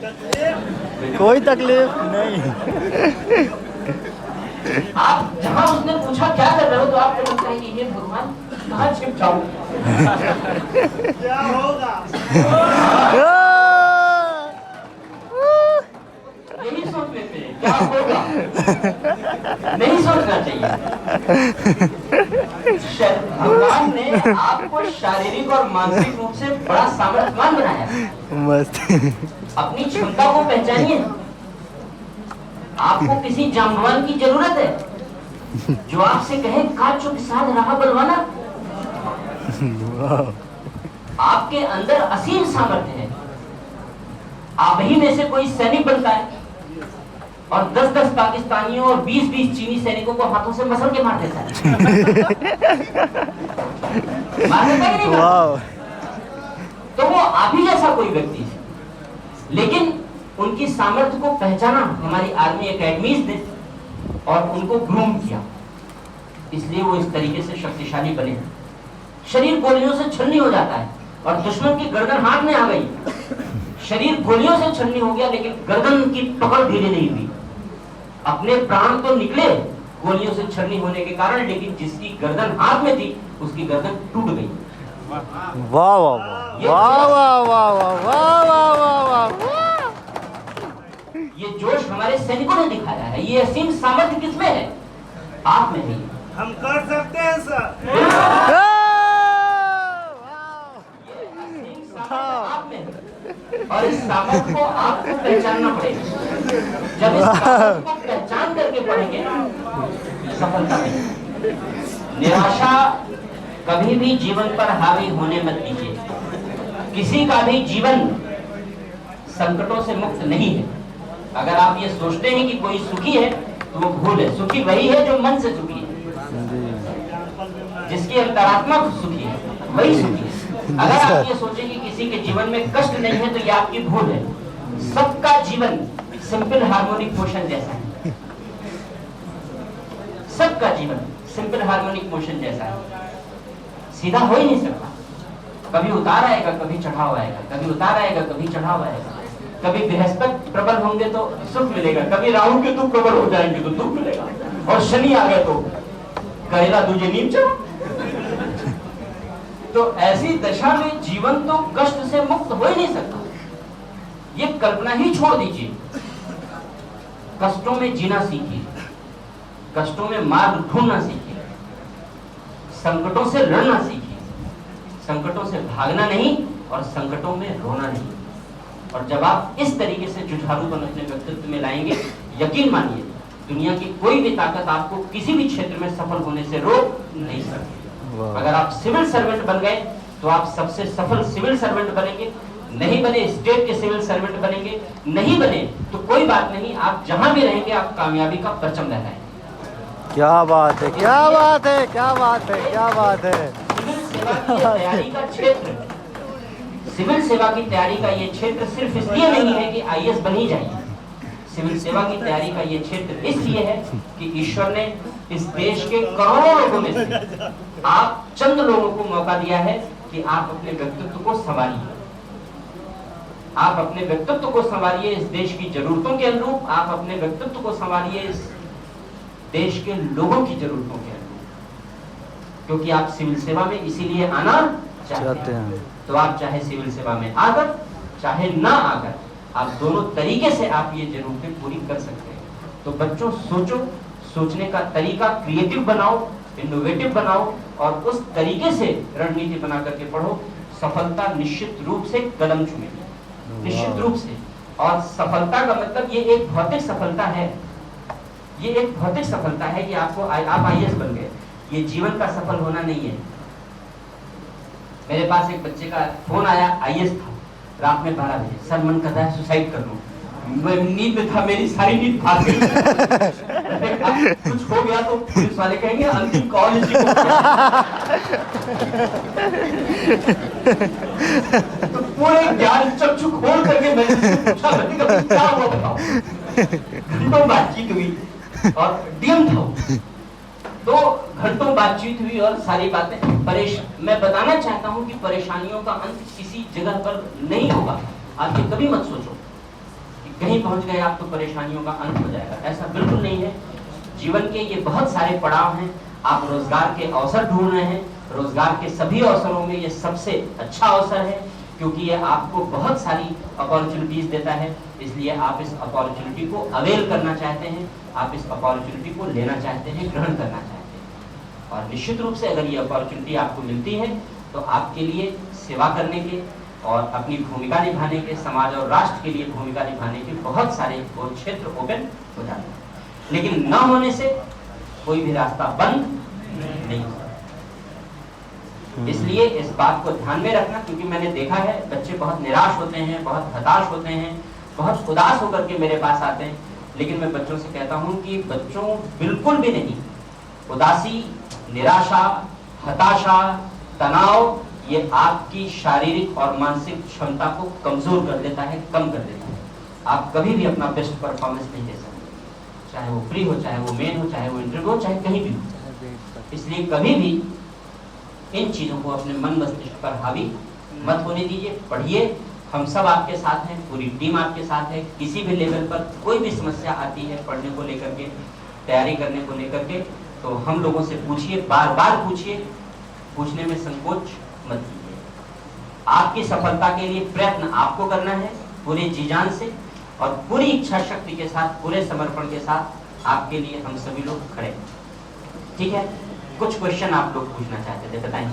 कोई तकलीफ नहीं। आप जहाँ उसने पूछा क्या कर रहे हो तो आपको लगता है कि ये भगवान कहाँ छिप जाऊं। क्या होगा? यही सोच लेते हैं क्या होगा, नहीं सोचना चाहिए। भगवान ने आपको शारीरिक और मानसिक रूप से बड़ा सामर्थ्यवान बनाया। मस्त। अपनी क्षमता को पहचानिए। आपको किसी जांबवान की जरूरत है जो आपसे कहे काचो के साथ रहा बलवाना। आपके अंदर असीम सामर्थ्य है। आप ही में से कोई सैनिक बनता है और 10-10 पाकिस्तानियों और 20-20 चीनी सैनिकों को हाथों से मसल के मार देता है। मार देता है कि नहीं मारता? तो वो आप ही जैसा कोई व्यक्ति है, लेकिन उनकी सामर्थ्य को पहचाना हमारी आर्मी एकेडमीज ने और उनको ग्रूम किया, इसलिए वो इस तरीके से शक्तिशाली बने। शरीर गोलियों से छलनी हो जाता है और दुश्मन की गर्दन हाथ में आ गई। शरीर गोलियों से छलनी हो गया लेकिन गर्दन की पकड़ ढीली नहीं हुई। अपने प्राण तो निकले गोलियों से छलनी होने के कारण, लेकिन जिसकी गर्दन हाथ में थी उसकी गर्दन टूट गई। वाह वाह वाह वाह वाह वाह वाह वाह वाह। ये जोश हमारे सैनिकों ने दिखाया है। ये असीम सामर्थ्य किसमें है? आप में नहीं। हम कर सकते हैं सर। आप में है। और इस सामर्थ्य को आपको पहचानना पड़ेगा। जब इस सामर्थ्य को पहचान करके पढ़ेंगे सफलता मिलेगी। निराशा कभी भी जीवन पर हावी होने मत दीजिए। किसी का भी जीवन संकटों से मुक्त नहीं है। अगर आप ये सोचते हैं कि कोई सुखी है तो वो भूल है। सुखी वही है जो मन से सुखी है, जिसकी अंतरात्मा सुखी है वही सुखी है। अगर आप ये सोचें कि किसी के जीवन में कष्ट नहीं है तो ये आपकी भूल है। सबका जीवन सिंपल हार्मोनिक मोशन जैसा है। सबका जीवन सिंपल हार्मोनिक मोशन जैसा है। सीधा हो ही नहीं सकता। कभी उतार आएगा, कभी चढ़ाव आएगा, कभी उतार आएगा, कभी चढ़ाव आएगा। कभी बृहस्पति प्रबल होंगे तो सुख मिलेगा, कभी राहु के तू प्रबल हो जाएंगे तो दुख मिलेगा, और शनि आ गए तो कहेगा तुझे नीम चढ़। तो ऐसी दशा में जीवन तो कष्ट से मुक्त हो ही नहीं सकता। ये कल्पना ही छोड़ दीजिए। कष्टों में जीना सीखिए, कष्टों में मार्ग ढूंढना सीखिए, संकटों से लड़ना सीखिए, संकटों से भागना नहीं और संकटों में रोना नहीं। और जब आप इस तरीके से जुझारूपन अपने व्यक्तित्व में लाएंगे, यकीन मानिए दुनिया की कोई भी ताकत आपको किसी भी क्षेत्र में सफल होने से रोक नहीं सकती। अगर आप सिविल सर्वेंट बन गए तो आप सबसे सफल सिविल सर्वेंट बनेंगे। नहीं बने स्टेट के सिविल सर्वेंट बनेंगे। नहीं बने तो कोई बात नहीं, आप जहां भी रहेंगे आप कामयाबी का परचम लहराएंगे। क्या बात है, क्या बात है, क्या बात है, क्या बात है। सिविल सेवा की तैयारी का क्षेत्र, सिविल सेवा की तैयारी का ये क्षेत्र सिर्फ इसलिए नहीं है कि आईएएस बन ही जाइए। सिविल सेवा की तैयारी का ये क्षेत्र इसलिए है कि ईश्वर ने इस देश के करोड़ों लोगों में से आप चंद लोगों को मौका दिया है कि आप अपने व्यक्तित्व को संवारिए। आप अपने व्यक्तित्व को संवारिए इस देश की जरूरतों के अनुरूप। आप अपने व्यक्तित्व को संवारिए इस देश के लोगों की जरूरतों के अनुरूप, क्योंकि आप सिविल सेवा में इसीलिए आना चाहते हैं। तो आप चाहे सिविल सेवा में आकर चाहे ना आकर, आप दोनों तरीके से आप ये जरूरतें पूरी कर सकते हैं। तो बच्चों सोचो, सोचने का तरीका क्रिएटिव बनाओ, इनोवेटिव बनाओ और उस तरीके से रणनीति बना करके पढ़ो। सफलता निश्चित रूप से कदम चूमेगी, निश्चित रूप से। और सफलता का मतलब ये एक भौतिक सफलता है, ये एक भौतिक सफलता है कि आपको आप आईएएस बन गए। ये जीवन का सफल होना नहीं है। मेरे पास एक बच्चे का फोन आया, आईएएस था, रात में 12 बजे, सर मन कर रहा है सुसाइड कर लूं। मैं नींद में था, मेरी सारी नींद भाग गई। कुछ हो गया तो पुलिस वाले कहेंगे अंतिम कॉल इसी को किया। तो पूरे ज्ञान चक्षु खोल करके मैंने पूछा क्या हुआ बताओ। घंटों बातचीत हुई और डीएम था, तो घंटों बातचीत हुई और सारी बातें मैं बताना चाहता हूं कि परेशानियों का अंत किसी जगह पर नहीं होगा। आप ये कभी मत सोचो। कहीं पहुंच गए आप तो परेशानियों का अंत हो जाएगा, ऐसा बिल्कुल नहीं है। जीवन के ये बहुत सारे पड़ाव हैं। आप रोजगार के अवसर ढूंढ रहे हैं, रोजगार के सभी अवसरों में ये सबसे अच्छा अवसर है, क्योंकि ये आपको बहुत सारी अपॉर्चुनिटीज देता है। इसलिए आप इस अपॉर्चुनिटी को अवेल करना चाहते हैं, आप इस अपॉर्चुनिटी को लेना चाहते हैं, ग्रहण करना चाहते हैं। और निश्चित रूप से अगर ये अपॉर्चुनिटी आपको मिलती है तो आपके लिए सेवा करने के और अपनी भूमिका निभाने के, समाज और राष्ट्र के लिए भूमिका निभाने के बहुत सारे वो क्षेत्र ओपन हो जाते हैं। लेकिन न होने से कोई भी रास्ता बंद नहीं होता। इसलिए इस बात को ध्यान में रखना, क्योंकि मैंने देखा है बच्चे बहुत निराश होते हैं, बहुत हताश होते हैं, बहुत उदास होकर के मेरे पास आते हैं। लेकिन मैं बच्चों से कहता हूं कि बच्चों बिल्कुल भी नहीं, उदासी, निराशा, हताशा, तनाव ये आपकी शारीरिक और मानसिक क्षमता को कमजोर कर देता है, कम कर देता है। आप कभी भी अपना बेस्ट परफॉर्मेंस नहीं दे सकते, चाहे वो प्री हो, चाहे वो मेन हो, चाहे वो इंटरव्यू हो, चाहे कहीं भी हो। इसलिए कभी भी इन चीजों को अपने मन मस्तिष्क पर हावी मत होने दीजिए। पढ़िए, हम सब आपके साथ हैं, पूरी टीम आपके साथ है। किसी भी लेवल पर कोई भी समस्या आती है पढ़ने को लेकर के, तैयारी करने को लेकर के, तो हम लोगों से पूछिए, बार बार पूछिए, पूछने में संकोच मत कीजिए। आपकी सफलता के लिए प्रयत्न आपको करना है पूरे जी जान से, और पूरी इच्छा शक्ति के साथ, पूरे समर्पण के साथ आपके लिए हम सभी लोग खड़े हैं। ठीक है, कुछ क्वेश्चन आप लोग पूछना चाहते थे, बताएं।